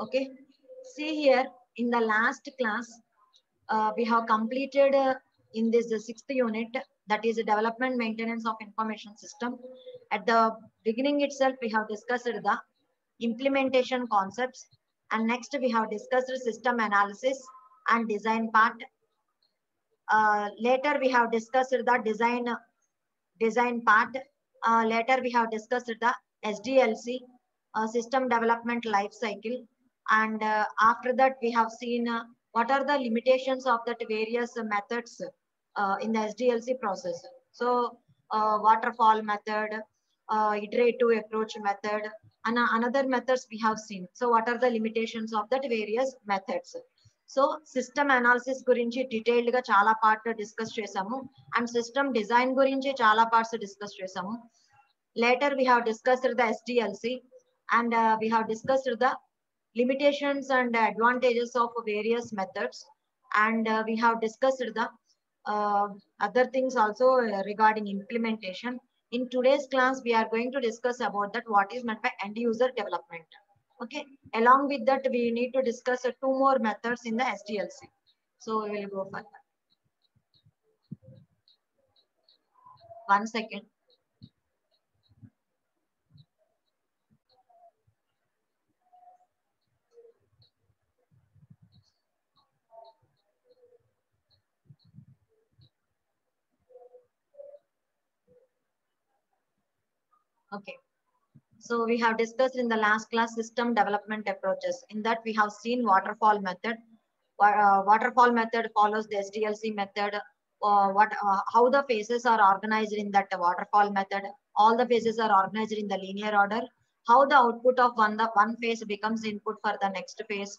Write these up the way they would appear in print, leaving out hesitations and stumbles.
Okay. See here in the last class, we have completed in this sixth unit, that is development maintenance of information system. At the beginning itself, we have discussed the implementation concepts, and next we have discussed system analysis and design part. Later we have discussed the design part. Later we have discussed the SDLC, system development life cycle, and after that we have seen what are the limitations of that various methods in the SDLC process. So waterfall method, iterative approach method, and another methods we have seen. So what are the limitations of that various methods? So system analysis గురించి detailed గా చాలా part discuss చేసాము, and system design గురించి చాలా parts discuss చేసాము. Later we have discussed the SDLC, and we have discussed the limitations and advantages of various methods, and we have discussed the other things also regarding implementation. In today's class we are going to discuss about that what is meant by end user development. Okay, along with that we need to discuss two more methods in the SDLC, so we will go for that. One second. Okay, so we have discussed in the last class system development approaches. In that we have seen waterfall method. Waterfall method follows the SDLC method. How the phases are organized in that waterfall method. All the phases are organized in the linear order. How the output of one phase becomes input for the next phase.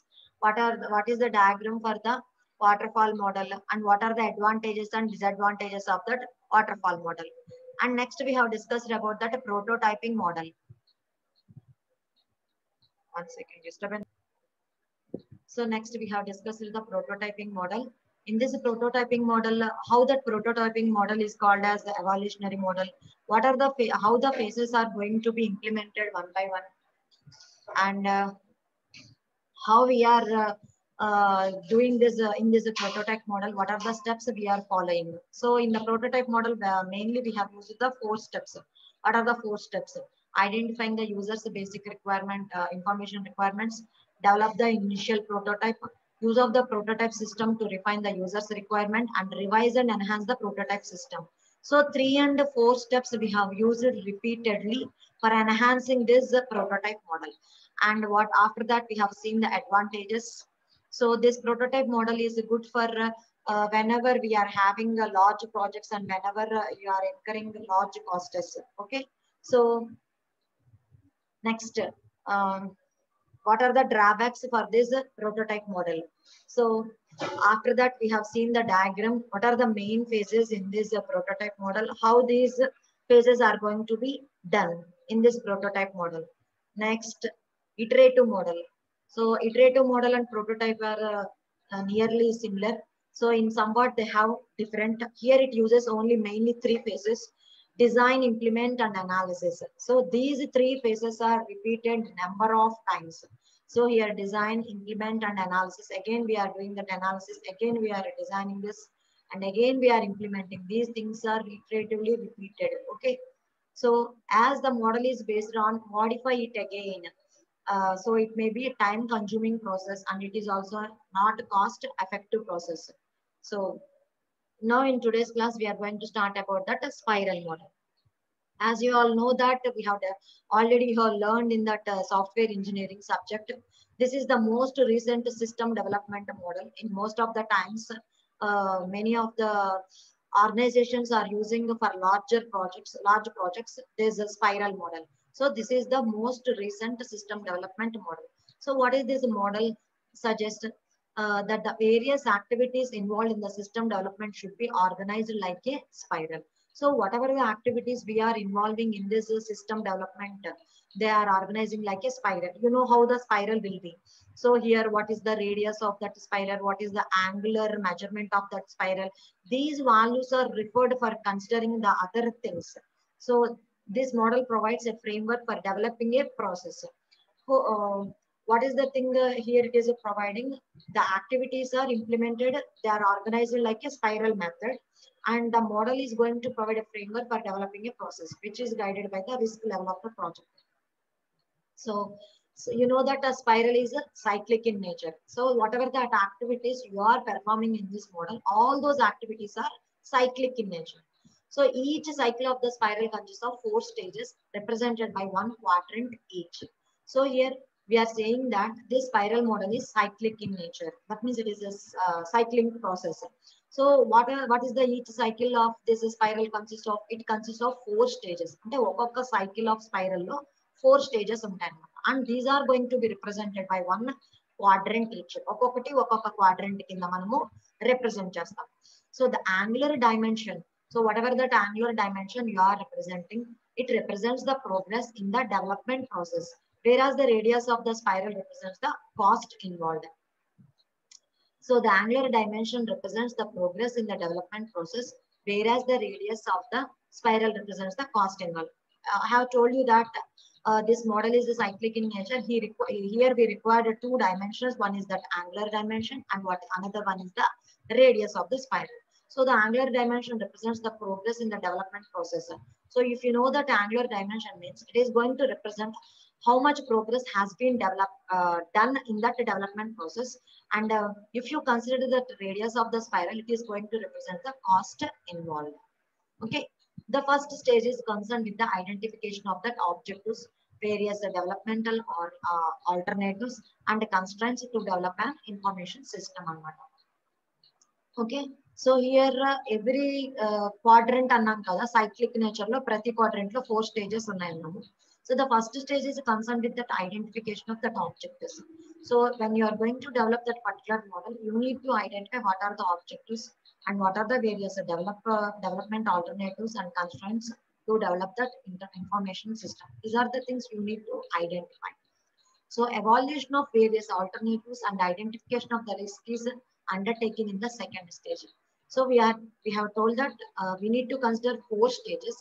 What is the diagram for the waterfall model, and what are the advantages and disadvantages of that waterfall model. And next we have discussed about that prototyping model. One second, just a minute. So next we have discussed the prototyping model. In this prototyping model, how that prototyping model is called as the evolutionary model. What are the how the phases are going to be implemented one by one, and how we are doing this in this prototype model. What are the steps we are following? So in the prototype model, mainly we have used the 4 steps. What are the 4 steps? Identifying the user's basic requirement, information requirements, develop the initial prototype, use of the prototype system to refine the user's requirement, and revise and enhance the prototype system. So 3 and 4 steps we have used repeatedly for enhancing this prototype model. And what after that we have seen the advantages. So this prototype model is good for whenever we are having large projects and whenever you are incurring large costs. Okay, so next, what are the drawbacks for this prototype model? So after that we have seen the diagram. What are the main phases in this prototype model? How these phases are going to be done in this prototype model. Next, iterative model. So iterative model and prototype are nearly similar. So in somewhat they have different. Here it uses only mainly 3 phases: design, implement, and analysis. So these 3 phases are repeated number of times. So here design, implement, and analysis. Again we are doing that analysis. Again we are designing this, and again we are implementing. These things are iteratively repeated. Okay. So as the model is based on modify it again, so it may be a time consuming process, and it is also not cost effective process. So now in today's class we are going to start about that spiral model. As you all know that we have already learned in that software engineering subject, this is the most recent system development model. In most of the times, many of the organizations are using for large projects, there's a spiral model. So this is the most recent system development model. So what is this model suggest? That the various activities involved in the system development should be organized like a spiral. So whatever the activities we are involving in this system development, they are organizing like a spiral. You know how the spiral will be. So here, what is the radius of that spiral? What is the angular measurement of that spiral? These values are referred for considering the other things. So this model provides a framework for developing a process. what is the thing here it is providing? The activities are implemented, they are organized like a spiral method, and the model is going to provide a framework for developing a process which is guided by the risk level of the project. So you know that a spiral is a cyclic in nature. So whatever that activities you are performing in this model, all those activities are cyclic in nature. So each cycle of the spiral consists of 4 stages represented by 1 quadrant each. So here we are saying that this spiral model is cyclic in nature. That means it is a cycling process. So what is the each cycle of this spiral consists of? It consists of 4 stages. అంటే ఒక్కొక్క cycle of spiral లో 4 stages ఉంటాయి అన్నమాట. And these are going to be represented by 1 quadrant each. ఒక్కొక్కటి ఒక్కొక్క quadrant కింద మనము represent చేస్తాం. So the angular dimension. So whatever that angular dimension you are representing, it represents the progress in the development process. Whereas the radius of the spiral represents the cost involved. So the angular dimension represents the progress in the development process, whereas the radius of the spiral represents the cost involved. I have told you that this model is cyclic in nature. Here we required 2 dimensions. One is that angular dimension, and another one is the radius of the spiral. So the angular dimension represents the progress in the development process. So if you know that angular dimension means, it is going to represent how much progress has been done in that development process. And if you consider the radius of the spiral, it is going to represent the cost involved. Okay. The first stage is concerned with the identification of that objectives, various developmental or alternatives and constraints to develop an information system. Okay. So here every quadrant annam kada cyclic nature lo prati quadrant lo 4 stages unnai annamu. So the first stage is concerned with that identification of that objectives. So when you are going to develop that particular model, you need to identify what are the objectives and what are the various development alternatives and constraints to develop that information system. These are the things you need to identify. So evaluation of various alternatives and identification of the risk is undertaken in the second stage. So we have told that we need to consider 4 stages.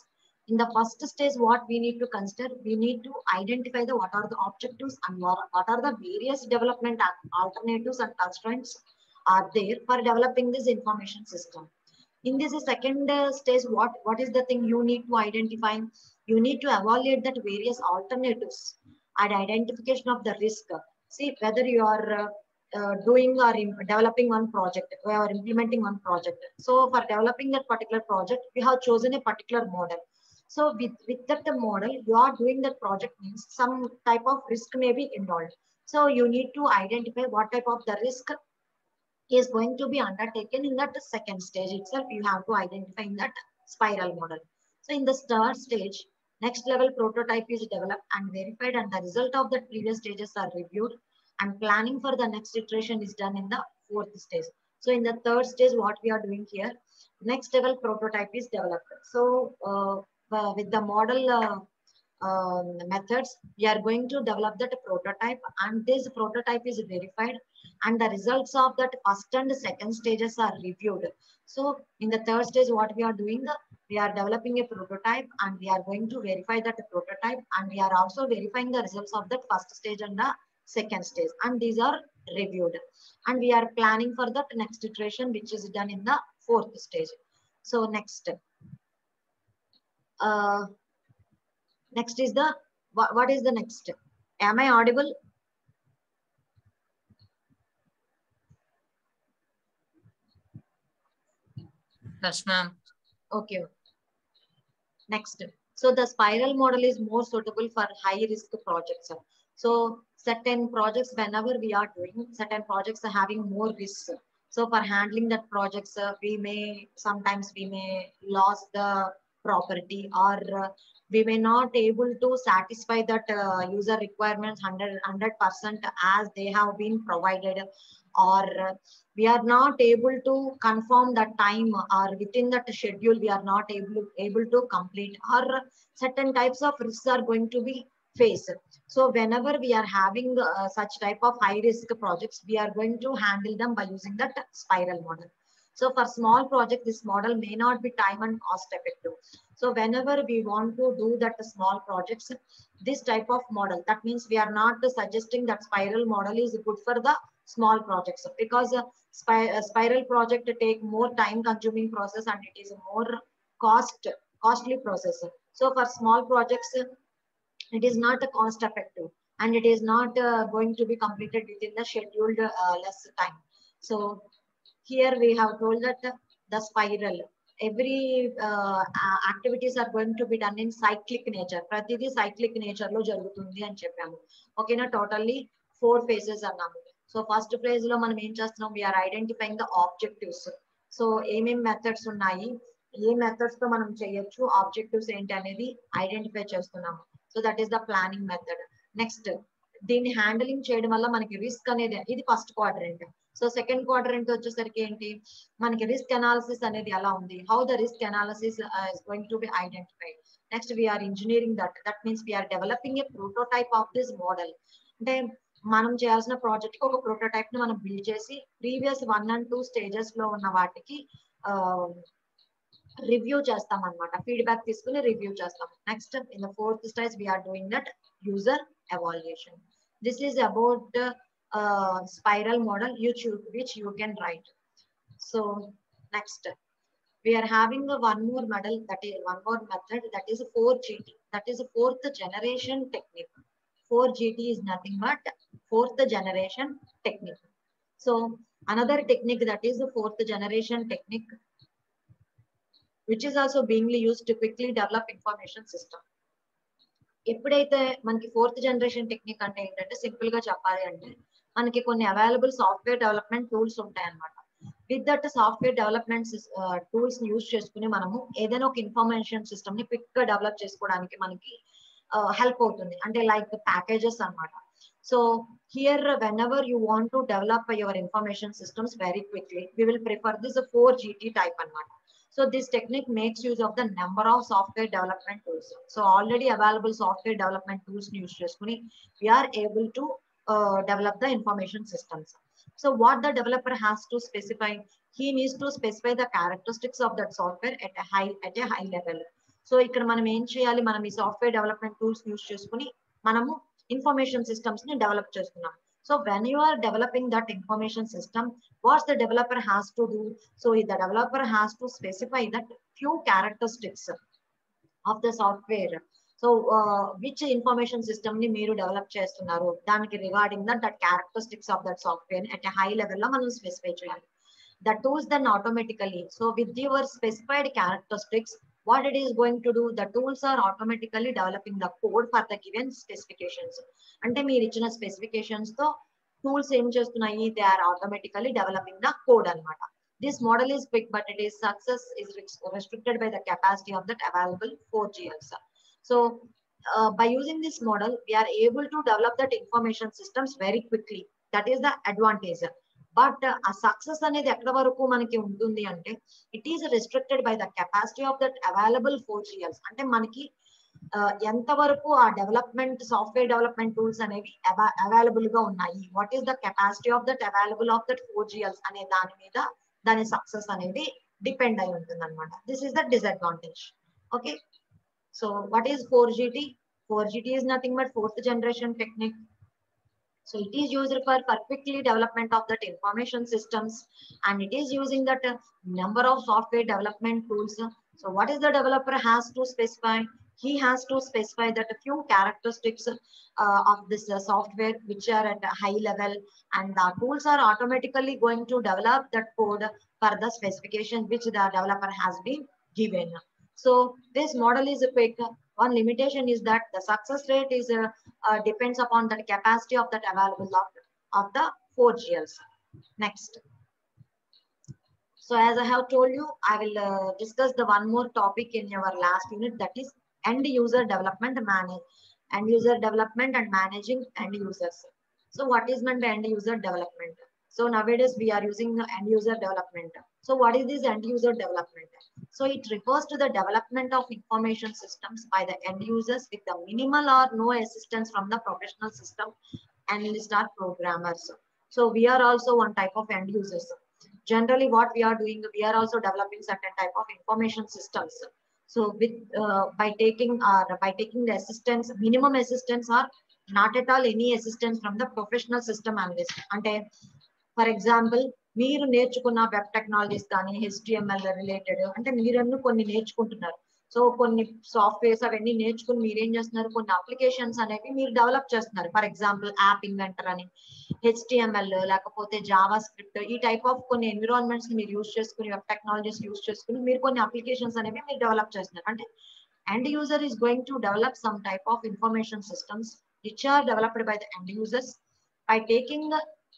In the first stage, what we need to consider, we need to identify what are the objectives and what are the various development alternatives and constraints are there for developing this information system. In this second stage, what is the thing you need to identify? You need to evaluate that various alternatives and identification of the risk. See whether you are doing or developing one project or implementing one project. So for developing that particular project, we have chosen a particular model. So with that model, you are doing that project means some type of risk may be involved. So you need to identify what type of the risk is going to be undertaken in that second stage itself. You have to identify in that spiral model. So in the third stage, next level prototype is developed and verified, and the result of the previous stages are reviewed, and planning for the next iteration is done in the fourth stage. So in the third stage, what we are doing here, next level prototype is developed. So with the model methods, we are going to develop that prototype, and this prototype is verified, and the results of that first and second stages are reviewed. So in the third stage, what we are doing, we are developing a prototype, and we are going to verify that prototype, and we are also verifying the results of that first stage and the second stage, and these are reviewed, and we are planning for that next iteration, which is done in the fourth stage. So next is the what is the next? Am I audible? Yes, ma'am. Okay. Next. So the spiral model is more suitable for high risk projects. So certain projects, whenever we are doing certain projects are having more risks. So for handling that projects, sometimes we may lose the property, or we may not able to satisfy that user requirements 100% as they have been provided, or we are not able to confirm that time, or within that schedule we are not able to complete, or certain types of risks are going to be faced. So whenever we are having such type of high risk projects, we are going to handle them by using that spiral model. So for small project, this model may not be time and cost effective. So whenever we want to do that small projects, this type of model, that means we are not suggesting that spiral model is good for the small projects, because a spiral project take more time consuming process and it is a more costly process. So for small projects, it is not a cost effective and it is not going to be completed within the scheduled less time. So here we have told that the spiral, every activities are going to be done in cyclic nature. Pratidi cyclic nature lo jarugutundi అని చెప్పాము. ఓకేనా, totally 4 phases అన్నాము. So first phase లో మనం ఏం చేస్తున్నాం, we are identifying the objectives. So ఏమేం methods ఉన్నాయి, ఏ మెథడ్స్ తో మనం చేయొచ్చు, ఆబ్జెక్టివ్స్ ఏంటి అనేది ఐడెంటిఫై చేస్తున్నాము. So that is the planning method. Next, దీన్ని హ్యాండిలింగ్ చేయడం వల్ల మనకి రిస్క్ అనేది, ఇది first quadrant. So second quadrant వచ్చేసరికి ఏంటి, మనకి రిస్క్ అనాలిసిస్ అనేది ఎలా ఉంది, how the risk analysis is going to be identified. Next we're engineering that means we're developing a prototype of this model. అంటే మనం చేయాల్సిన ప్రాజెక్ట్ కి ఒక ప్రోటోటైప్ ని మనం బిల్డ్ చేసి ప్రీవియస్ 1 and 2 స్టేజెస్ లో ఉన్న వాటికి రివ్యూ చేస్తాం అనమాట, ఫీడ్బ్యాక్ తీసుకుని రివ్యూ చేస్తాం. Next in the 4th stage we're doing that user evaluation. This is about spiral model which you can write. So next we are having one more model, that is one more method, that is 4GT, that is a 4th generation technique. 4GT is nothing but 4th generation technique. So another technique, that is the 4th generation technique, which is also being used to quickly develop information system. ఎప్పుడైతే మనకి 4th generation technique అంటే ఏంటంటే, simple గా చెప్పాలి అంటే మనకి కొన్ని available software development tools ఉంటాయి అనమాట. With that software development tools use చేసుకుని మనము ఏదైనా ఒక ఇన్ఫర్మేషన్ సిస్టమ్ ని క్విక్ గా డెవలప్ చేసుకోవడానికి మనకి హెల్ప్ అవుతుంది. అంటే లైక్ ప్యాకేజెస్ అన్నమాట. So here when ever you want to develop your information systems very quickly, we will prefer this 4GT type అన్నమాట. So this technique makes use of the number of software development tools. So already available software development tools use చేసుకుని we are able to develop the information systems. So what the developer has to specify, he needs to specify the characteristics of that software at a high level. So ఇక్కడ మనం ఏం చేయాలి, మనం ఈ software development tools use చేసుకుని మనము information systems ని develop చేస్తున్నాం. So when you are developing that information system, what the developer has to do? So the developer has to specify that few characteristics of the software. So which information system ni మీరు develop చేస్తున్నారు, దానికి regarding that characteristics of that software at a high level లో మనం specify చేయాలి. The tools then automatically, so with your specified characteristics, what it is going to do, the tools are automatically developing the code for the given specifications. అంటే మీరు ఇచ్చిన specifications తో tools ఏం చేస్తున్నాయి, they are automatically developing the code అన్నమాట. This model is quick, but it is success is restricted by the capacity of that available 4GLs. So by using this model, we are able to develop that information systems very quickly. That is the advantage. But a success అనేది ఎక్కడ వరకు మనకి ఉంటుంది అంటే, it is restricted by the capacity of that available 4GLs. అంటే మనకి ఎంత వరకు ఆ డెవలప్మెంట్ సాఫ్ట్వేర్ డెవలప్మెంట్ టూల్స్ అనేవి అవైలబుల్ గా ఉన్నాయి, what is the capacity of that available of that 4GLs అనే దాని మీద దాని సక్సెస్ అనేది డిపెండ్ అయి ఉంటుంది అనమాట. This is the disadvantage. Okay, so what is 4GT? 4GT is nothing but 4th generation technique. So it is used for quickly development of that information systems, and it is using that number of software development tools. So what is the developer has to specify? He has to specify that a few characteristics of this software which are at a high level, and the tools are automatically going to develop that code for the specification which the developer has been given. So this model is quick. One limitation is that the success rate is depends upon the capacity of that available of the 4GLs. Next. So as I have told you, I will discuss the one more topic in our last unit, that is end user development and managing end users. So what is meant by end user development? So nowadays we are using end user development. So what is this end user development? So it refers to the development of information systems by the end users with the minimal or no assistance from the professional system analysts or programmers. So we are also one type of end users. generally what we are doing, we are also developing certain type of information systems. So with by taking the assistance, minimum assistance or not at all any assistance from the professional system analyst. Ante for example, మీరు నేర్చుకున్న web technologies కానీ HTML related అంటే మీరన్ను కొన్ని నేర్చుకుంటున్నారు. So కొన్ని softwares అవన్నీ నేర్చుకుని మీరేం చేస్తున్నారు, కొన్ని అప్లికేషన్స్ అనేవి మీరు డెవలప్ చేస్తున్నారు. ఫర్ ఎగ్జాంపుల్ యాప్ ఇన్వెంటర్ అని, HTML లేకపోతే జావా స్క్రిప్ట్, ఈ టైప్ ఆఫ్ కొన్ని ఎన్విరాన్మెంట్స్ మీరు యూజ్ చేసుకుని, వెబ్ టెక్నాలజీస్ యూజ్ చేసుకుని మీరు కొన్ని అప్లికేషన్స్ అనేవి మీరు డెవలప్ చేస్తున్నారు. అంటే end user is going to develop some type of information systems which are developed by the end users by taking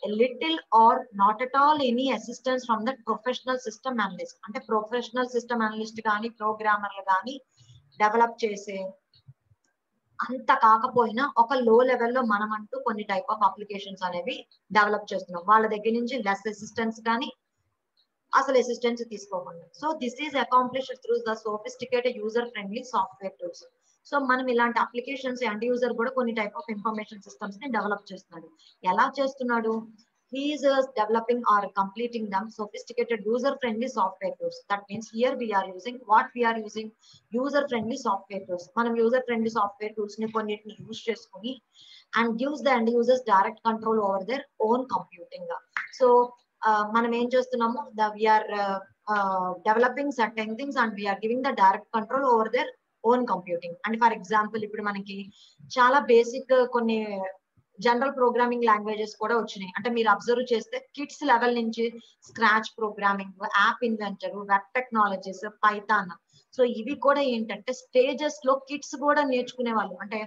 a little or not at all any assistance from the professional system analyst. అంటే professional system analyst కానీ ప్రోగ్రామర్లు కానీ develop చేసే అంత కాకపోయినా ఒక లో లెవెల్లో మనం అంటూ కొన్ని టైప్ ఆఫ్ అప్లికేషన్స్ అనేవి డెవలప్ చేస్తున్నాం. వాళ్ళ దగ్గర నుంచి లెస్ అసిస్టెన్స్ కానీ అసలు అసిస్టెన్స్ తీసుకోకుండా. So this is accomplished through the sophisticated user friendly software tools. So మనం ఇలాంటి అప్లికేషన్స్ ఎండ్ యూజర్ కూడా కొన్ని టైప్ ఆఫ్ ఇన్ఫర్మేషన్ సిస్టమ్స్ ని డెవలప్ చేస్తున్నాడు. ఎలా చేస్తున్నాడు? He is developing or completing them sophisticated user friendly software tools. That means here we are using user friendly software tools. Manam user friendly software tools ni konnitni use cheskoni and gives the end users direct control over their own computing. So మనం ఏం చేస్తున్నాము, we are developing certain things and we are giving the direct control over their own computing. And for example, ఇప్పుడు మనకి చాలా basic కొన్ని general programming languages కూడా వచ్చినాయి. అంటే మీరు అబ్జర్వ్ చేస్తే కిడ్స్ లెవెల్ నుంచి scratch programming, app inventor, web technologies, Python. So ఇవి కూడా ఏంటంటే స్టేజెస్ లో కిడ్స్ కూడా నేర్చుకునే వాళ్ళు. అంటే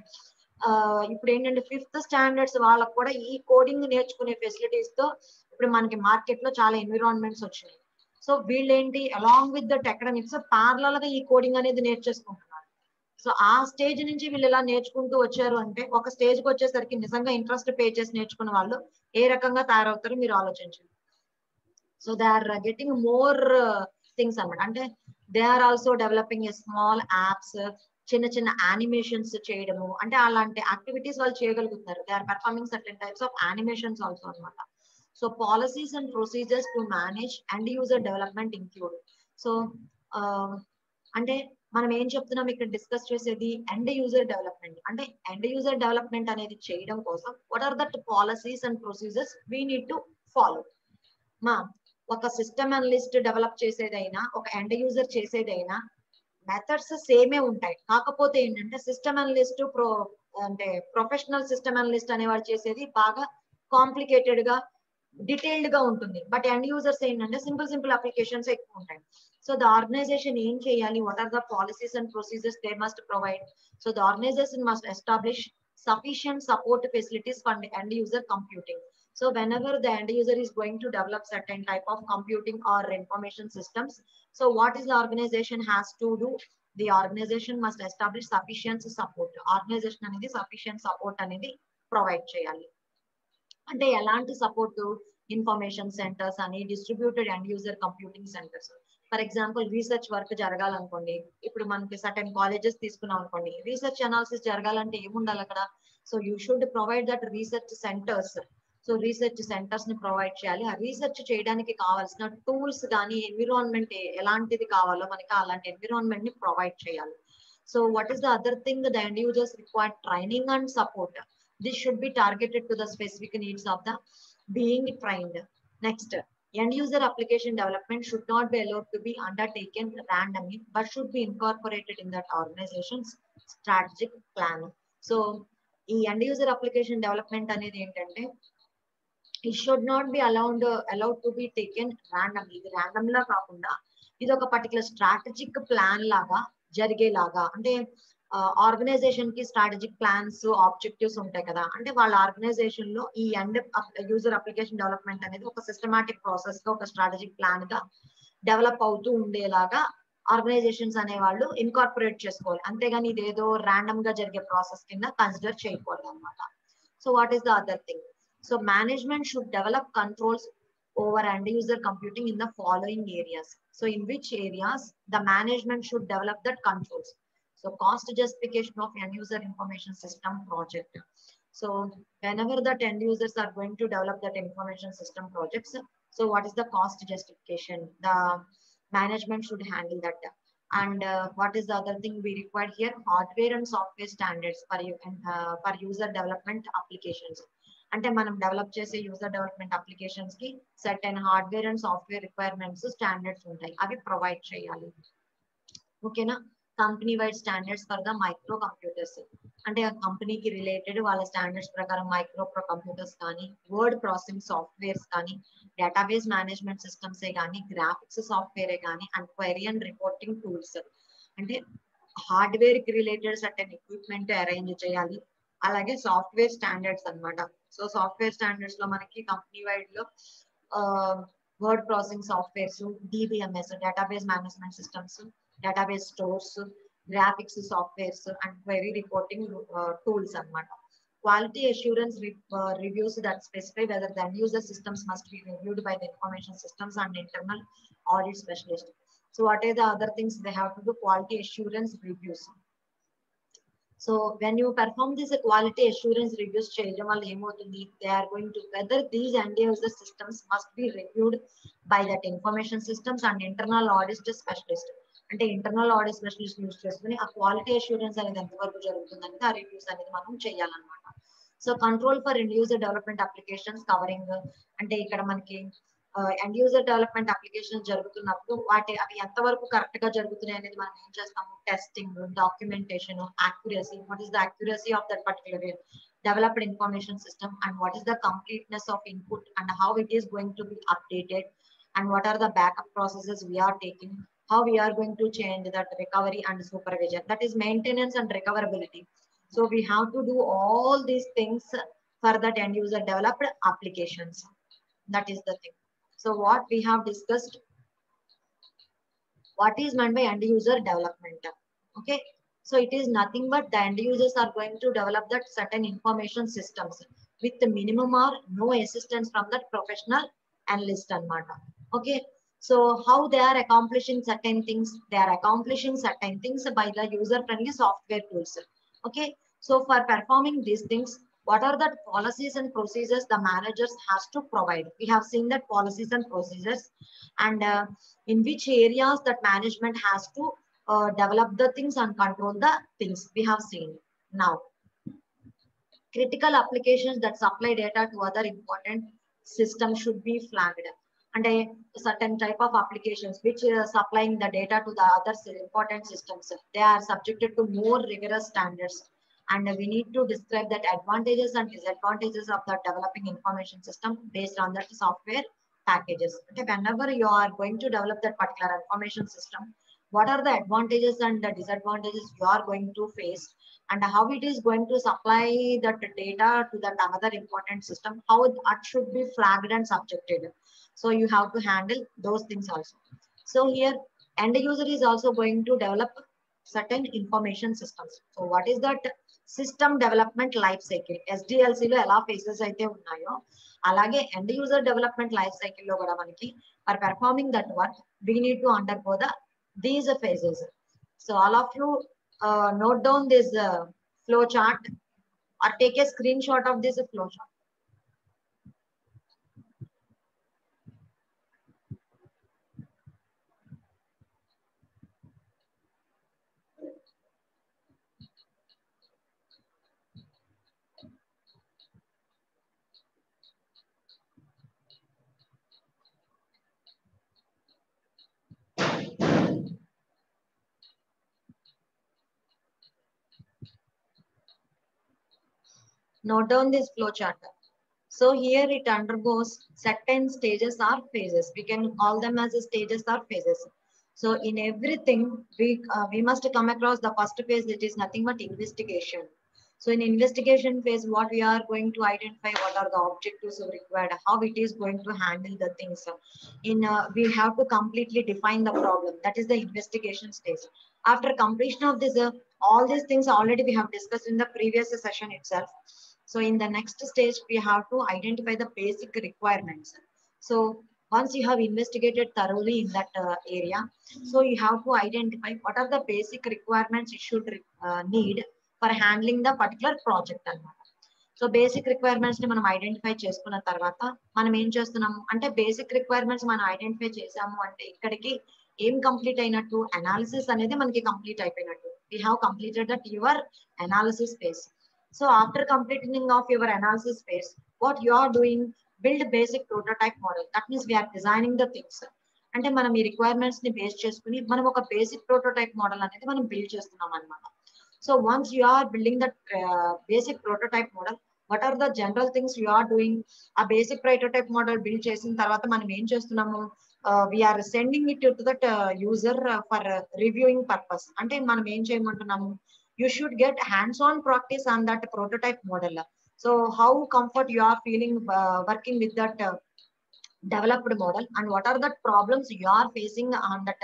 ఇప్పుడు ఏంటంటే 5th స్టాండర్డ్స్ వాళ్ళకు కూడా ఈ కోడింగ్ నేర్చుకునే ఫెసిలిటీస్ తో ఇప్పుడు మనకి మార్కెట్ లో చాలా ఎన్విరాన్మెంట్స్ వచ్చినాయి. సో వీళ్ళేంటి along with that academics parallel గా ఈ కోడింగ్ అనేది నేర్చేసుకుంటున్నారు. సో ఆ స్టేజ్ నుంచి వీళ్ళు ఎలా నేర్చుకుంటూ వచ్చారు అంటే ఒక స్టేజ్ కి వచ్చేసరికి నిజంగా ఇంట్రెస్ట్ పే చేసి నేర్చుకున్న వాళ్ళు ఏ రకంగా తయారవుతారో మీరు ఆలోచించండి. So they are getting more things అన్నమాట. అంటే they are also developing a small apps, చిన్న చిన్న యానిమేషన్స్ చేయడము, అంటే అలాంటి యాక్టివిటీస్ వాళ్ళు చేయగలుగుతున్నారు. They are performing certain types of animations also అన్నమాట. So policies and procedures to manage and user development include. So అంటే మనం ఏం చెప్తున్నాం ఇక్కడ డిస్కస్ చేసేది ఎండ్ యూజర్ డెవలప్మెంట్. అంటే ఎండ్ యూజర్ డెవలప్మెంట్ అనేది చేయడం కోసం what are that policies and procedures we need to follow. ఒక సిస్టమ్ అనలిస్ట్ డెవలప్ చేసేదైనా ఒక ఎండ్ యూజర్ చేసేదైనా మెథడ్స్ సేమే ఉంటాయి. కాకపోతే ఏంటంటే సిస్టమ్ అనలిస్ట్ అంటే ప్రొఫెషనల్ సిస్టమ్ అనలిస్ట్ అనేవాళ్ళు చేసేది బాగా కాంప్లికేటెడ్ గా డీటెయిల్డ్ గా ఉంటుంది. బట్ ఎండ్ యూజర్స్ ఏంటంటే సింపుల్ అప్లికేషన్స్ ఎక్కువ ఉంటాయి. సో ద ఆర్గనైజేషన్ ఏం చేయాలి, what are the policies and procedures they must provide. So the organisation must establish sufficient support facilities for the end user computing. So whenever the end user is going to develop certain type of computing or information systems, so what is the organization has to do? The organization must establish sufficient support. Organization అనేది sufficient support అనేది provide చేయాలి. అంటే ఎలాంటి support? Information centres అని, distributed end user computing centres. For example research work జరగాలనుకోండి, ఇప్పుడు మనకి certain colleges తీసుకున్నాం అనుకోండి, రీసెర్చ్ అనాలిసిస్ జరగాలంటే ఏముండాలి అక్కడ? So you should provide that research centres. So research centres ని ప్రొవైడ్ చేయాలి. ఆ రీసెర్చ్ చేయడానికి కావాల్సిన టూల్స్ కానీ ఎన్విరాన్మెంట్ ఎలాంటిది కావాలో మనకి అలాంటి ఎన్విరాన్మెంట్ ని ప్రొవైడ్ చేయాలి. So what is the other thing? The end users require training and support. This should be targeted to the specific needs of the being trained. Next, end user application development should not be allowed to be undertaken randomly, but should be incorporated in that organization's strategic plan. So, ఈ end user application development అనేది ఏంటంటే it should not be allowed to be taken randomly. ఇది random లా కాకుండా ఇది ఒక particular strategic plan లాగా జరిగేలాగా. అంటే organisation కి స్ట్రాటజిక్ ప్లాన్స్, ఆబ్జెక్టివ్స్ ఉంటాయి కదా. అంటే వాళ్ళ ఆర్గనైజేషన్ లో ఈ ఎండ్ యూజర్ అప్లికేషన్ డెవలప్మెంట్ అనేది ఒక సిస్టమాటిక్ ప్రాసెస్ గా, ఒక స్ట్రాటజిక్ ప్లాన్ గా డెవలప్ అవుతూ ఉండేలాగా ఆర్గనైజేషన్స్ అనే వాళ్ళు ఇన్కార్పొరేట్ చేసుకోవాలి. అంతేగాని ఇదేదో ర్యాండమ్ గా జరిగే ప్రాసెస్ కింద కన్సిడర్ చేయకూడదు అనమాట. So what is the other thing? So management should develop controls over end user computing in the following areas. So in which areas the management should develop that controls? So cost justification of end user information system project. So whenever that end users are going to develop that information system projects, So what is the cost justification? The management should handle that. And what is the other thing we require here? Hardware and software standards for user development applications. అంటే మనం develop చేసే user development applications కి certain hardware and software requirements standards ఉంటాయి, అవి provide చేయాలి. ఓకేనా? Company wide standards for the micro computers, అంటే ఆ కంపెనీకి రిలేటెడ్ వాళ్ళ స్టాండర్డ్స్ ప్రకారం మైక్రో కంప్యూటర్స్ కానీ, వర్డ్ ప్రాసెసింగ్ సాఫ్ట్వేర్స్ కానీ, డేటాబేస్ మేనేజ్మెంట్ సిస్టమ్సే కానీ, గ్రాఫిక్స్ సాఫ్ట్వేరే కానీ, and query and reporting tools, అంటే హార్డ్వేర్ కి రిలేటెడ్ సర్టెన్ ఎక్విప్మెంట్ అరేంజ్ చేయాలి. అలాగే సాఫ్ట్వేర్ స్టాండర్డ్స్ అన్నమాట. సో సాఫ్ట్వేర్ స్టాండర్డ్స్ లో మనకి కంపెనీ వైడ్ లో word processing softwares, DBMS database management systems, database stores, graphics softwares, and query reporting tools అన్నమాట. Quality assurance reviews that specify whether the end user systems must be reviewed by the information systems and internal audit specialist. So what are the other things they have to do? Quality assurance reviews. So when you perform this quality assurance reviews చేయడం వల్ల ఏమవుతుంది? They are going to whether these end user systems must be reviewed by that information systems and internal audit specialist. అంటే internal audit specialist use చేసుకుని ఆ quality assurance అనేది ఎంతవరకు జరుగుతుందంటే ఆ రివ్యూస్ అనేది మనం చేయాలన్నమాట. So control for end user development applications covering, అంటే ఇక్కడ మనకి ఎండ్ యూజర్ డెవలప్మెంట్ అప్లికేషన్ జరుగుతున్నప్పుడు అవి ఎంతవరకు కరెక్ట్ గా జరుగుతున్నాయి అనేది మనం ఏం చేస్తాము? Testing, documentation, accuracy, what is the accuracy of that particular developed information system, and what is the completeness of input and how it is going to be updated, and what are the backup processes we are taking, how we are going to change that recovery and supervision, that is maintenance and recoverability. So we have to do all these things for that end user developed applications. That is the thing. So what we have discussed, what is meant by end user development? Okay, so it is nothing but the end users are going to develop that certain information systems with the minimum or no assistance from that professional analyst anamata. Okay, so how they are accomplishing certain things? They are accomplishing certain things by the user friendly software tools. Okay, so for performing these things, what are the policies and procedures the managers has to provide? We have seen that policies and procedures, and in which areas that management has to develop the things and control the things we have seen. Now critical applications that supply data to other important systems should be flagged, and a certain type of applications which are supplying the data to the other important systems, they are subjected to more rigorous standards, and we need to describe that advantages and disadvantages of the developing information system based on that software packages. Okay, whenever you are going to develop that particular information system, what are the advantages and the disadvantages you are going to face, and how it is going to supply that data to that another important system, how that should be flagged and subjected. So you have to handle those things also. So here end user is also going to develop certain information systems. So what is that system development life cycle? SDLC లో ఎలా phases అయితే ఉన్నాయో అలాగే end user development life cycle లో కూడా మనకి for performing that work we need to undergo these phases. So all of you note down this flow chart or take a screenshot of this flow chart. Note down this flow chart. So here it undergoes certain stages or phases. We can call them as stages or phases. So in everything, we must come across the first phase, that is nothing but investigation. So in investigation phase, what we are going to identify, what are the objectives required, how it is going to handle the things. We have to completely define the problem. That is the investigation stage. After completion of this, all these things already we have discussed in the previous session itself. So in the next stage, we have to identify the basic requirements. So once you have investigated thoroughly in that area, so you have to identify what are the basic requirements you should need for handling the particular project. So so basic requirements ని మనం identify చేసుకున్న తర్వాత మనం ఏం చేస్తున్నాము అంటే basic requirements మనం identify చేసాము అంటే ఇక్కడికి ఏం కంప్లీట్ అయినట్టు అనాలిసిస్ అనేది మనకి కంప్లీట్ అయిపోయినట్టు we have completed that your analysis phase. So after completing of your analysis phase, what you are doing, build basic prototype model. That means we are designing the things. అంటే మనం ఈ requirements ని base చేసుకుని మనం ఒక basic prototype model అనేది మనం build చేస్తున్నాం అనమాట. So once you are building that basic prototype model, what are the general things you are doing? ఆ బేసిక్ ప్రోటోటైప్ మోడల్ బిల్డ్ చేసిన తర్వాత మనం ఏం చేస్తున్నాము, we are sending it to that user for reviewing purpose. అంటే మనం ఏం చేయమంటున్నాము, you should get hands-on practice on that prototype model. So how comfort you are feeling working with that developed model and what are the problems you are facing on that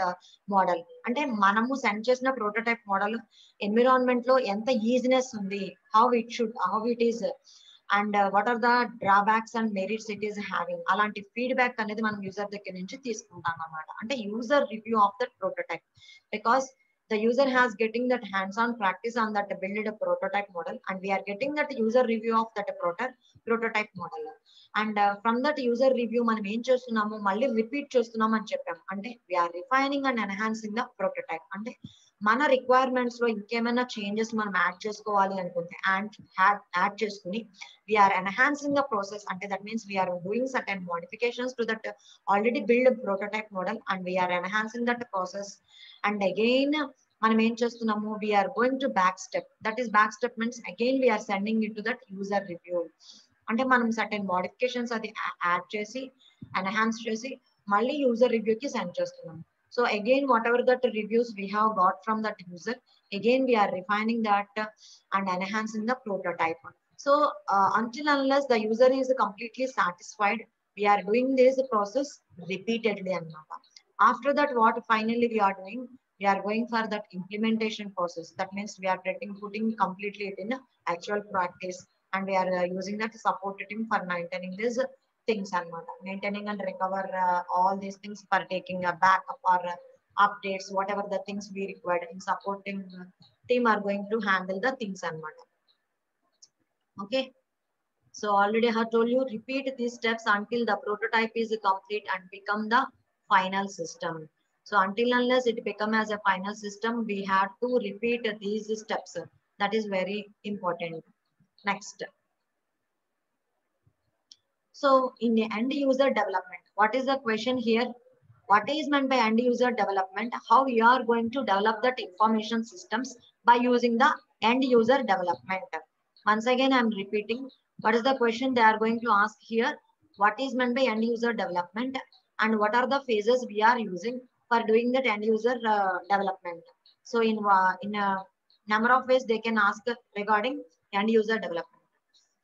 model. అంటే మనము send చేసిన prototype model environment లో ఎంత easiness ఉంది, how it is and what are the drawbacks and merits it is having. అలాంటి feedback అనేది మనం user దగ్గర నుంచి తీసుకుంటాం అన్నమాట. అంటే user review of that prototype, because the user has getting that hands-on practice on that build a prototype model and we are getting that user review of that prototype model. And from that user review మనం ఏం చేస్తున్నాము, మళ్ళీ repeat చేస్తున్నాం అని చెప్పాము. అంటే we are refining and enhancing the prototype. అంటే మన రిక్వైర్మెంట్స్ లో ఇంకేమైనా చేంజెస్ మనం యాడ్ చేసుకోవాలి అనుకుంటే యాడ్ చేసుకుని we are enhancing the process. అంటే that means we are doing certain modifications to that already built prototype model and we are enhancing that process. And again మనం ఏం చేస్తున్నాము, we are going to back step. That is back step means again we are sending it to that user review. అంటే మనం certain modifications అది add చేసి enhance చేసి మళ్ళీ user review కి సెండ్ చేస్తున్నాం. So again whatever that reviews we have got from that user, again we are refining that and enhancing the prototype. So until unless the user is completely satisfied, we are doing this process repeatedly annamata. After that what finally we are doing, we are going for that implementation process. That means we are putting completely it in actual practice and we are using that support team for maintaining these things and maintaining and recover all these things for taking a backup or updates, whatever the things we required in supporting team are going to handle the things and okay. So already I have told you, repeat these steps until the prototype is complete and become the final system. So until unless it become as a final system, we have to repeat these steps. That is very important. Next. So in the end user development, what is the question here? What is meant by end user development? How you are going to develop that information systems by using the end user development. Once again, I am repeating. What is the question they are going to ask here? What is meant by end user development and what are the phases we are using for doing that end user development? So in a number of ways they can ask regarding end user development.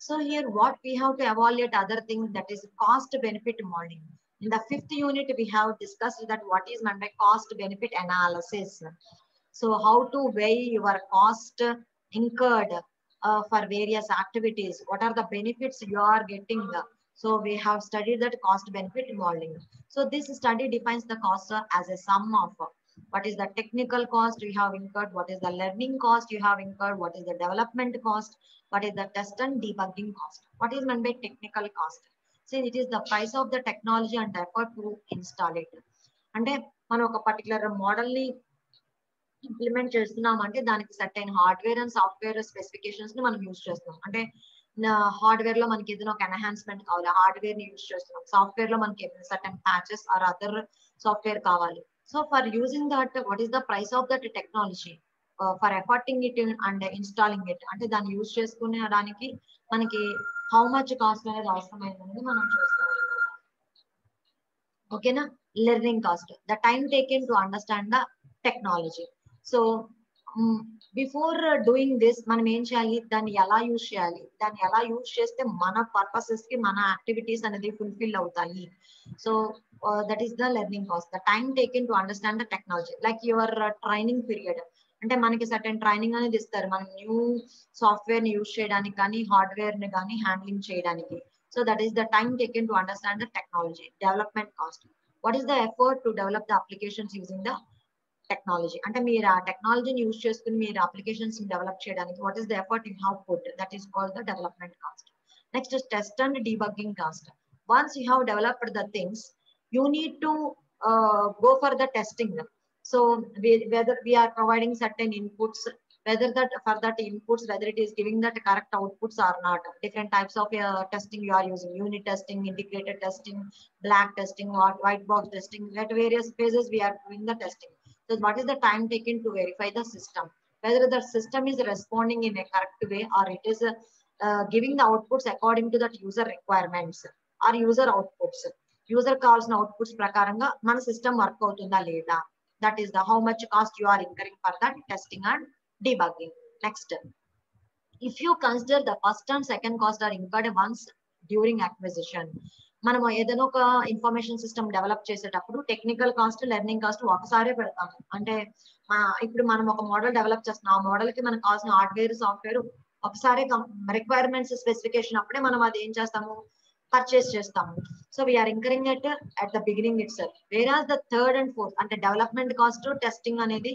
So here what we have to evaluate other things, that is cost benefit modeling. In the 5th unit we have discussed that what is meant by cost benefit analysis. So how to weigh your cost incurred for various activities, what are the benefits you are getting. So we have studied that cost benefit modeling. So this study defines the cost as a sum of what is the technical cost you have incurred, what is the learning cost you have incurred, what is the development cost, what is the test and debugging cost. What is meant by technical cost? See, it is the price of the technology and effort to install it. అంటే మనం ఒక particular model ని implement చేస్తున్నాం అంటే దానికి certain hardware and software specifications ని మనం use చేస్తున్నాం. అంటే హార్డ్వేర్ లో మనకి ఏదైనా ఒక ఎన్హాన్స్మెంట్ కావాలి, హార్డ్వేర్ ని యూజ్ చేస్తున్నాం. సాఫ్ట్వేర్ లో మనకి ఏదైనా certain patches or other software కావాలి. So for using that what is the price of that technology for affording it and installing it, అంటే దాన్ని యూజ్ చేసుకునేడానికి మనకి హౌ మచ్ కాస్ట్ అనేది అవసరమైంది మనం చూస్తాం. ఓకేనా? Learning cost, the time taken to understand the technology. So before doing this మనం ఏం చేయాలి, దాన్ని ఎలా యూజ్ చేయాలి, దాన్ని ఎలా యూజ్ చేస్తే మన పర్పసెస్ కి మన యాక్టివిటీస్ అనేది ఫుల్ఫిల్ అవుతాయి. So that is the learning cost, the time taken to understand the technology. Like your training period, అంటే మనకి సర్టెన్ ట్రైనింగ్ అనేది ఇస్తారు మనం న్యూ సాఫ్ట్వేర్ ని యూజ్ చేయడానికి కానీ హార్డ్వేర్ ని కానీ హ్యాండ్లింగ్ చేయడానికి. So that is the time taken to understand the technology. Development cost, what is the effort to develop the applications using the technology అంటే మీరు ఆ టెక్నాలజీని యూజ్ చేసుకుని మీరు అప్లికేషన్స్ డెవలప్ చేయడానికి what is the effort you have put, that is called the development cost. Next test and debugging cost. Once you have developed the things you need to go for the testing. So whether we are providing certain inputs, whether that for that inputs, whether it is giving that correct outputs or not. Different types of testing you are using: unit testing, integrated testing, black testing, or white box testing. At various phases we are doing the testing. So what is the time taken to verify the system, whether the system is responding in a correct way or it is giving the outputs according to that user requirements or user outputs. User కావాల్సిన outputs ప్రకారంగా మన system work అవుతుందా లేదా, that is the how much cost you are incurring for that testing and debugging. Next, if you consider the first and second cost are incurred once during acquisition. మనం ఏదైనా ఒక information system develop చేసేటప్పుడు technical cost, learning cost ఒకసారే పెడతాము. అంటే ఇప్పుడు మనం ఒక మోడల్ డెవలప్ చేస్తున్నాం, ఆ మోడల్ కి మనకు కావాల్సిన హార్డ్వేర్ సాఫ్ట్వేర్ ఒకసారి రిక్వైర్మెంట్స్ స్పెసిఫికేషన్ అప్పుడే మనం అది ఏం చేస్తాము, పర్చేస్ చేస్తాము. So we're incurring it at the beginning itself. Whereas the third and fourth అంటే డెవలప్మెంట్ కాస్ట్, టెస్టింగ్ అనేది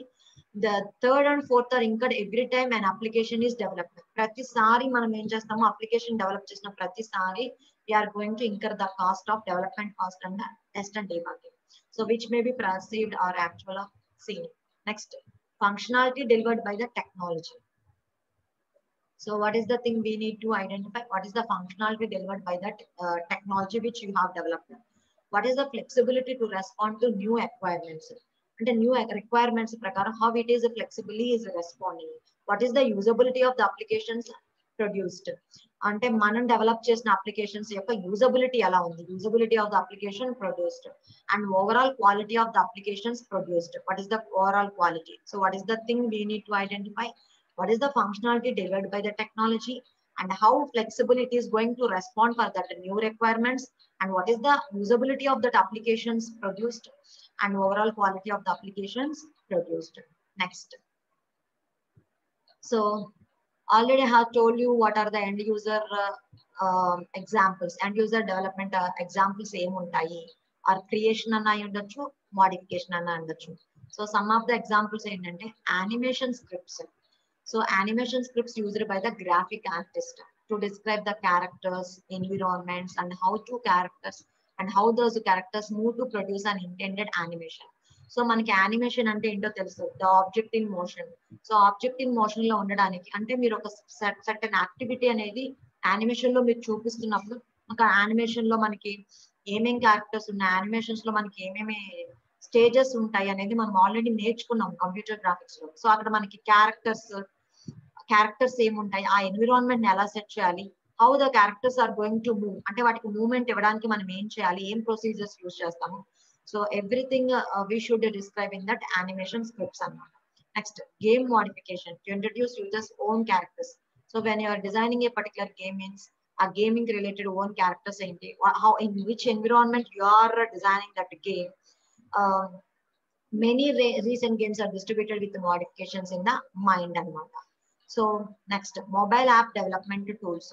the third and fourth are incurred every time and application is developed. ప్రతిసారి మనం ఏం చేస్తాము, అప్లికేషన్ డెవలప్ చేసిన ప్రతిసారి we're going to incur the cost of development cost and test and debugging. So which may be perceived or actual of seen. Next, functionality delivered by the technology. So what is the thing we need to identify? What is the functionality delivered by that technology which you have developed? What is the flexibility to respond to new requirements? And the new requirements prakaram how it is flexibly is responding. What is the usability of the applications produced? అంటే మనం develop చేసిన applications యొక్క usability ఎలా ఉంది, usability of the application produced and overall quality of the applications produced. What is the overall quality? So what is the thing we need to identify. What is the functionality delivered by the technology and how flexible it is going to respond for that new requirements, and what is the usability of that applications produced and overall quality of the applications produced. Next, so already I have told you what are the end user examples, end user development examples em untayi, or creation anna ayundachu, modification anna ayundachu. So some of the examples ఏంటంటే animation scripts. So animation scripts used by the graphic artist to describe the characters, environments, and how to characters and how those characters move to produce an intended animation. So మనకి animation అంటే ఏంటో తెలుసు, the object in motion. So object in motion లో ఉండడానికి అంటే మీరు ఒక certain activity అనేది యానిమేషన్ లో మీరు చూపిస్తున్నప్పుడు ఒక యానిమేషన్ లో మనకి ఏమేం క్యారెక్టర్స్ ఉన్నాయి, యానిమేషన్స్ లో మనకి ఏమేమి స్టేజెస్ ఉంటాయి అనేది మనం ఆల్రెడీ నేర్చుకున్నాం కంప్యూటర్ గ్రాఫిక్స్ లో. సో అక్కడ మనకి క్యారెక్టర్స్ ఏముంటాయి, ఆ ఎన్విరాన్మెంట్ ఎలా సెట్ చేయాలి, how the characters are going to move అంటే వాటికి మూవ్మెంట్ ఇవ్వడానికి మనం ఏం చేయాలి, ఏం ప్రొసీజర్స్ యూజ్ చేస్తాము. So everything we should describe in that animation scripts అన్నమాట. Next, game modification to introduce users own characters. So when you are designing a particular game means ఆ గేమింగ్ రిలేటెడ్ ఓన్ క్యారెక్టర్స్ ఏంటి, how in which environment you are designing that game. Many recent games are distributed with modifications in the mind anamata. So next, mobile app development tools.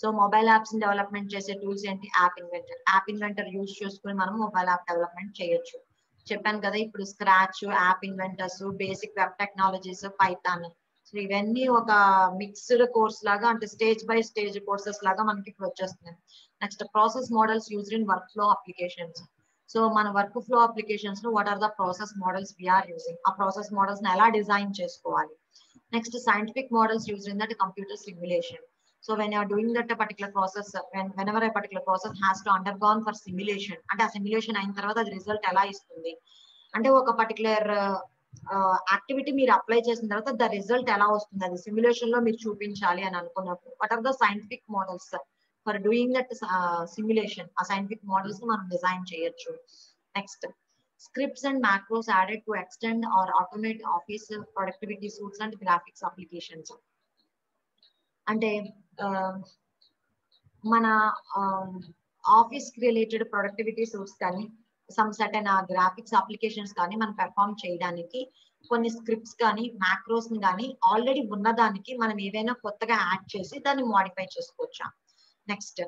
So mobile apps development chese tools enti app inventor use cheskoni manam mobile app development cheyochu. Cheppanu kada ippudu scratch, app inventors, basic web technologies, python. So ivanni oka mixed course laga ante stage by stage courses laga manaki ippudu vachestunadi. Next, process models used in workflow applications. So మన workflow applications లో what are the process models we're using, ఆ process models ని ఎలా design చేసుకోవాలి. Next, scientific models used in that computer simulation. So when you're doing that particular process, whenever a particular process has to undergone for simulation, అంటే ఆ simulation అయిన తర్వాత అది result ఎలా ఇస్తుంది, అంటే ఒక పర్టికులర్ యాక్టివిటీ మీరు అప్లై చేసిన తర్వాత ద రిజల్ట్ ఎలా వస్తుంది, అది సిమ్యులేషన్ లో మీరు చూపించాలి అని అనుకున్నప్పుడు what are the scientific models for doing that simulation, a scientific models ని మనం డిజైన్ చేయొచ్చు. Next, scripts and macros added to extend or automate office productivity suites and graphics applications. అంటే మన ఆఫీస్ కి రిలేటెడ్ ప్రొడక్టివిటీ సూట్స్ కానీ some certain graphics applications కానీ మనం perform చేయడానికి కొన్ని స్క్రిప్ట్స్ కానీ మ్యాక్రోస్ ని కానీ ఆల్రెడీ ఉన్నదానికి మనం ఏదైనా కొత్తగా యాడ్ చేసి దాన్ని మోడిఫై చేసుకోవచ్చా. Next,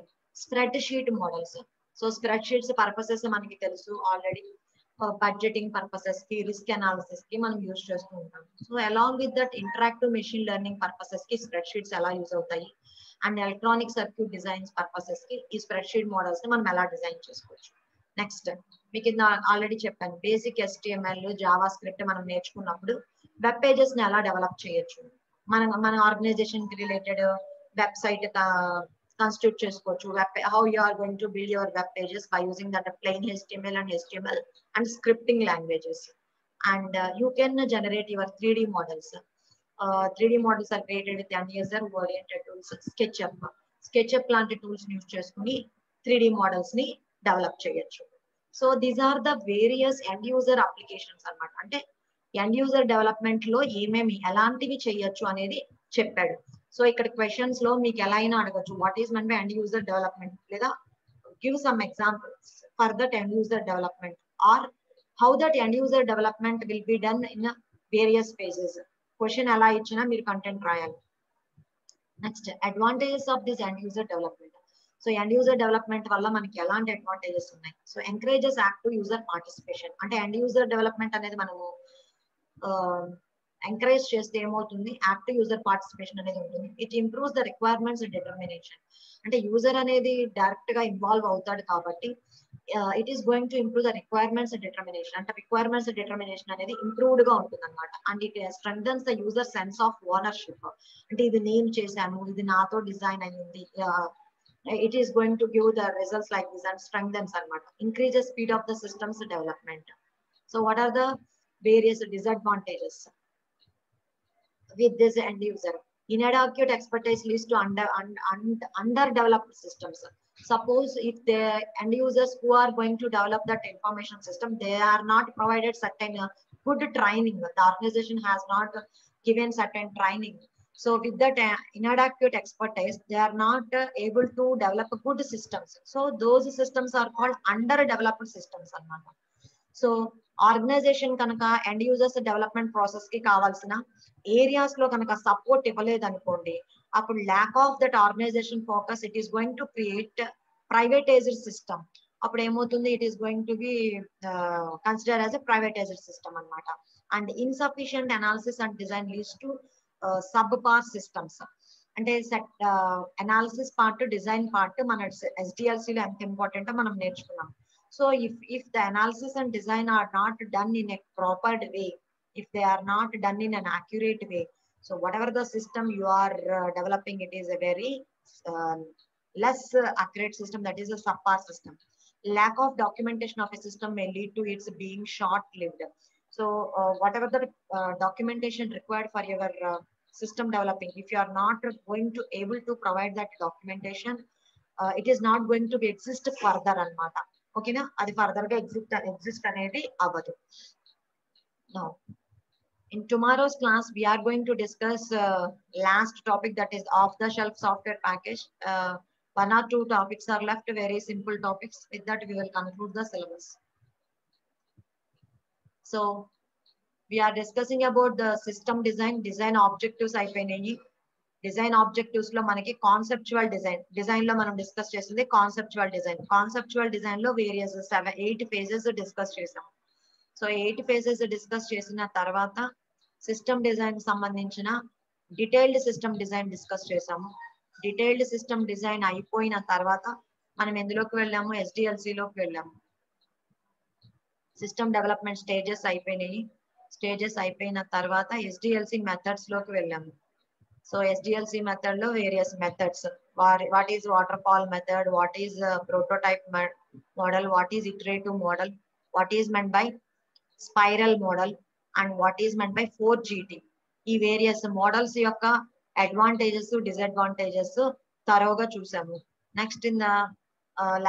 spread sheet models. So spread sheets purposes మనకి తెలుసు already. budgeting purposes ki, risk analysis ki మనం యూస్ చేస్తూ ఉంటాం. So along with that interactive machine learning purposes కి స్ప్రెడ్ షీట్స్ ఎలా యూజ్ అవుతాయి and electronic circuit designs purposes కి ఈ స్ప్రెడ్ షీట్ మోడల్స్ ని మనం ఎలా డిజైన్ చేసుకోవచ్చు. నెక్స్ట్ మీకు ఆల్రెడీ చెప్పాను బేసిక్ HTML జావా స్క్రిప్ట్ మనం నేర్చుకున్నప్పుడు వెబ్ పేజెస్ ని ఎలా డెవలప్ చేయొచ్చు, మన ఆర్గనైజేషన్ కి రిలేటెడ్ వెబ్సైట్ constitute చేసుకోవచ్చు. How you are going to build your web pages by using that plain HTML and scripting languages, and you can generate your 3D models. 3D models are created with end user oriented tools. SketchUp లాంటి tools ని use చేసుకుని 3D models ని develop చేయొచ్చు. So these are the various end user applications అన్నమాట. అంటే end user development లో ఏమేమి ఎలాంటివి చేయొచ్చు అనేది చెప్పాడు. సో ఇక్కడ క్వశ్చన్స్ లో మీకు ఎలా అయినా అడగచ్చు, what is meant by end user development, లేదా give some examples for that end user development or how that end user development will be done in various phases. Question ఎలా ఇచ్చినా మీరు కంటెంట్ రాయాలి. Next advantages of this end user development. So end user development వల్ల మనకి ఎలాంటి advantages ఉన్నాయి. So encourages active user participation. అంటే end user development అనేది మనము ఎంకరేజ్ చేస్తే ఏమవుతుంది, యాక్టివ్ యూజర్ పార్టిసిపేషన్ అనేది ఉంటుంది. It improves the requirements determination. అంటే యూజర్ అనేది డైరెక్ట్ గా ఇన్వాల్వ్ అవుతాడు కాబట్టి it is going to improve the requirements determination. అంటే రిక్వైర్మెంట్స్ డిటర్మినేషన్ అనేది ఇంప్రూవ్డ్ గా ఉంటుంది అనమాట. And it strengthens the user sense of ownership. అంటే ఇది నేను చేశాను, ఇది నాతో డిజైన్ అయ్యింది, it is going to give the results like this and strengthens anamata. Increases speed of the systems development. So what are the various disadvantages with this end user? Inadequate expertise leads to underdeveloped systems. Suppose if the end users who are going to develop that information system, they are not provided certain good training, the organization has not given certain training. So with that inadequate expertise, they are not able to develop good systems. So those systems are called underdeveloped systems anamata. So organisation కనుక end users development process కి కావాల్సిన areas లో కనుక support ఇవ్వలేదు అనుకోండి, అప్పుడు lack of that organisation focus it is going to create privatised system. అప్పుడు ఏమవుతుంది, it is going to be consider as a privatised system అన్నమాట. And insufficient analysis and design leads to sub par systems. అంటే analysis part design part మన SDLC లో ఎంత important మనం నేర్చుకున్నాం. So if the analysis and design are not done in a proper way, if they are not done in an accurate way, so whatever the system you are developing, it is a very less accurate system, that is a subpar system. Lack of documentation of a system may lead to its being short-lived. So whatever the documentation required for your system developing, if you are not going to able to provide that documentation, it is not going to be exist further anamata. ఓకేనా, అది further గా exist అనేది అవ్వదు. Now in tomorrow's class we are going to discuss last topic, that is off the shelf software package. One or two topics are left, very simple topics. With that we will conclude the syllabus. So we are discussing about the system design objectives అయిపోయినాయి. Design objectives లో మనకి conceptual design లో మనం discuss చేసింది conceptual design లో various 8 phases discuss చేసాం. So 8 phases discuss చేసిన తర్వాత సిస్టమ్ డిజైన్ సంబంధించిన డీటెయిల్డ్ సిస్టమ్ డిజైన్ డిస్కస్ చేసాము. డీటెయిల్డ్ సిస్టమ్ డిజైన్ అయిపోయిన తర్వాత మనం ఎందులోకి వెళ్ళాము, SDLC లోకి వెళ్ళాము. సిస్టమ్ డెవలప్మెంట్ స్టేజెస్ అయిపోయినాయి. స్టేజెస్ అయిపోయిన తర్వాత SDLC మెథడ్స్ లోకి వెళ్ళాము. So SDLC method lo various methods. What is waterfall method? What is prototype model? What is iterative model? What is meant by spiral model? And what is meant by 4GT? ఈ various models యొక్క advantages, disadvantages thoroughగా చూసాము. Next in the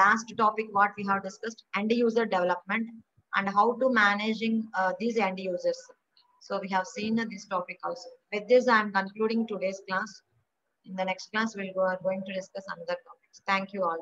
last topic what we have discussed, end user development and how to managing these end users. So we have seen this topic also. With this, I am concluding today's class. In the next class, we are going to discuss another topics. Thank you all.